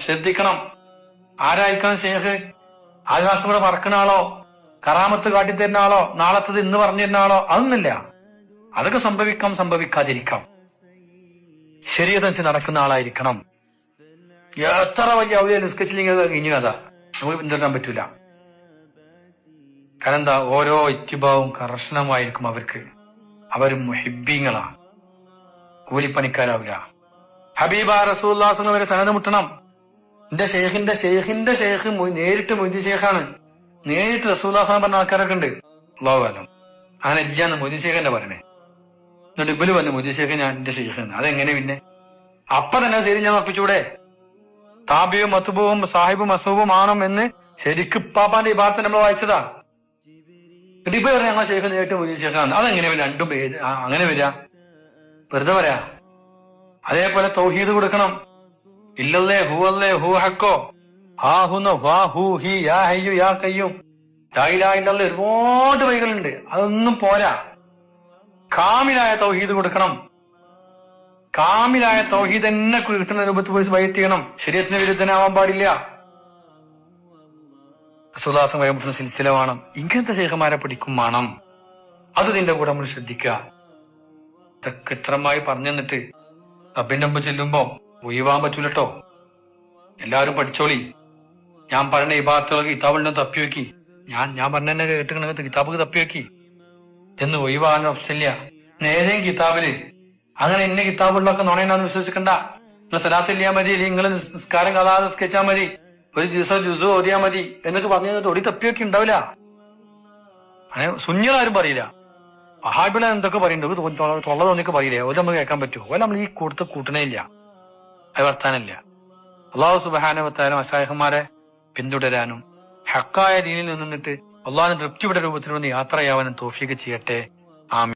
ശ്രദ്ധിക്കണം. ആരായിരിക്കണം ഷെയ്ഖ്? ആകാശം പറക്കുന്ന ആളോ, കറാമത്ത് കാട്ടിത്തരുന്ന ആളോ, നാളത്തത് ഇന്ന് പറഞ്ഞിരുന്ന ആളോ? അതൊന്നുമില്ല. അതൊക്കെ സംഭവിക്കാം, സംഭവിക്കാതിരിക്കാം. ശരീരത്തനുസരിച്ച് നടക്കുന്ന ആളായിരിക്കണം. എത്ര വലിയ ഔലിയ നിസ്കരിച്ചില്ലെങ്കിൽ കഴിഞ്ഞു കഥ നമുക്ക് പിന്തുടരാൻ പറ്റൂല. കാരണം എന്താ? ഓരോ ഇത്തിബാവും കർശനമായിരിക്കും അവർക്ക്. അവർ മുഹിബ്ബീങ്ങളാ, കൂലിപ്പണിക്കാരാവില്ല. ഹബീബ റസൂലുള്ളാഹി വരെ സനദ് മുട്ടണം. എന്റെ ഷെയ്ഖിന്റെ ഷെയ്ഖ് നേരിട്ട് മൊയ്തീൻ ഷെയ്ഖാണ്. നേരിട്ട് റസൂലുള്ളാഹി പറഞ്ഞ ആൾക്കാരൊക്കെ ഉണ്ട്. അല്ലാഹു അലം. അങ്ങനെ ഇല്ലാന്ന് മൊയ്തീൻ ഷെയ്ഖെന്നെ പറയണേ. എന്നിട്ട് ഇബല് വന്നു മൊയ്തീൻ ഷെയ്ഖ് ഞാൻ എന്റെ ഷെയ്ഖാണ്. അതെങ്ങനെ പിന്നെ? അപ്പൊ തന്നെ ശരി ഞാൻ ഉറപ്പിച്ചൂടെ? താബിയും മത്ബൂവും സാഹിബും മസ്ബൂബും ആണം എന്ന് ശരിക്കും പാപ്പാന്റെ ഇബാദത്ത് നമ്മൾ വായിച്ചതാ. ഇപ്പൊ പറഞ്ഞ ഞങ്ങൾ ഷെയ്ഖ് നേരിട്ട് മൊയ്തീൻ ഷെയ്ഖാണ്. അതെങ്ങനെ രണ്ടും അങ്ങനെ വരിക? വെറുതെ പറയാ. അതേപോലെ തൗഹീദ് കൊടുക്കണം. ഇല്ലല്ലേ ഹുവല്ലേ ഹു ഹക്കോ ഹാ ഹുന വാ ഹു ഹി യാ ഹയ്യു യാ ഖയ്യൂം ലാ ഇലാഹ ഇല്ലല്ലാഹ് ഒരുപാട് വഴികളുണ്ട്. അതൊന്നും പോരാ. കാമിലായ തൗഹീദ് കൊടുക്കണം. കാമിലായ തൗഹീദ് തന്നെ കിട്ടുന്ന രൂപത്തിൽ പോയി ബൈഅത്ത് ചെയ്യണം. ശരീഅത്തിന് വിരുദ്ധനാവാൻ പാടില്ല. റസൂലുള്ളാഹി വയമുട്ടുന്ന സിൽസില വേണം. ഇങ്ങനത്തെ ശൈഖന്മാരെ പഠിക്കും വേണം. അത് നിന്റെ കൂടെ നമ്മൾ ശ്രദ്ധിക്കുക. ഇതൊക്കെ ഇത്രമായി പറഞ്ഞു തന്നിട്ട് റബ്ബിന്റെ മുമ്പ് ചെല്ലുമ്പോ ഒഴിവാൻ പറ്റൂലട്ടോ. എല്ലാവരും പഠിച്ചോളി. ഞാൻ പറഞ്ഞ ഇബാദത്തുകളൊക്കെ കിതാബിൽ തപ്പി വെക്കി. ഞാൻ പറഞ്ഞ തന്നെ കേട്ടിട്ട് കിതാബ് തപ്പി വെക്കി എന്ന് ഒഴിവാകാൻ ഓപ്ഷനില്ല. ഏതെങ്കിലും കിതാബില് അങ്ങനെ ഇന്ന കിതാബുകളിലൊക്കെ നുണയുണ്ടാന്ന് വിശ്വസിക്കണ്ട. നിങ്ങൾ സലാത്തില്ലാ മതി, അല്ലെങ്കിൽ നിങ്ങൾ നിസ്കാരം കഥാ നിസ്കരിച്ചാൽ മതി, ഒരു ദിവസം ജുസു ഓതിയാ മതി എന്നൊക്കെ പറഞ്ഞു തൊടി തപ്പിയൊക്കെ ഉണ്ടാവില്ല. അങ്ങനെ സുന്നികളാരും പറയില്ല. വഹാബികളെ എന്തൊക്കെ പറയുന്നുണ്ട്, തൊള്ള തോന്നിയൊക്കെ പറയില്ലേ? അത് നമുക്ക് കേൾക്കാൻ പറ്റുമോ? ഓല നമ്മൾ ഈ കൊടുത്ത് കൂട്ടണേ ഇല്ല, അത് വർത്താനില്ല. അള്ളാഹു സുബ്ഹാനഹു വ തആല മശായിഖുമാരെ പിന്തുടരാനും ഹക്കായ ദീനിൽ നിന്നിട്ട് അള്ളാഹിനെ തൃപ്തിയുടെ രൂപത്തിലൊന്ന് യാത്രയാവാനും തൗഫീഖ് ചെയ്യട്ടെ. ആമീൻ.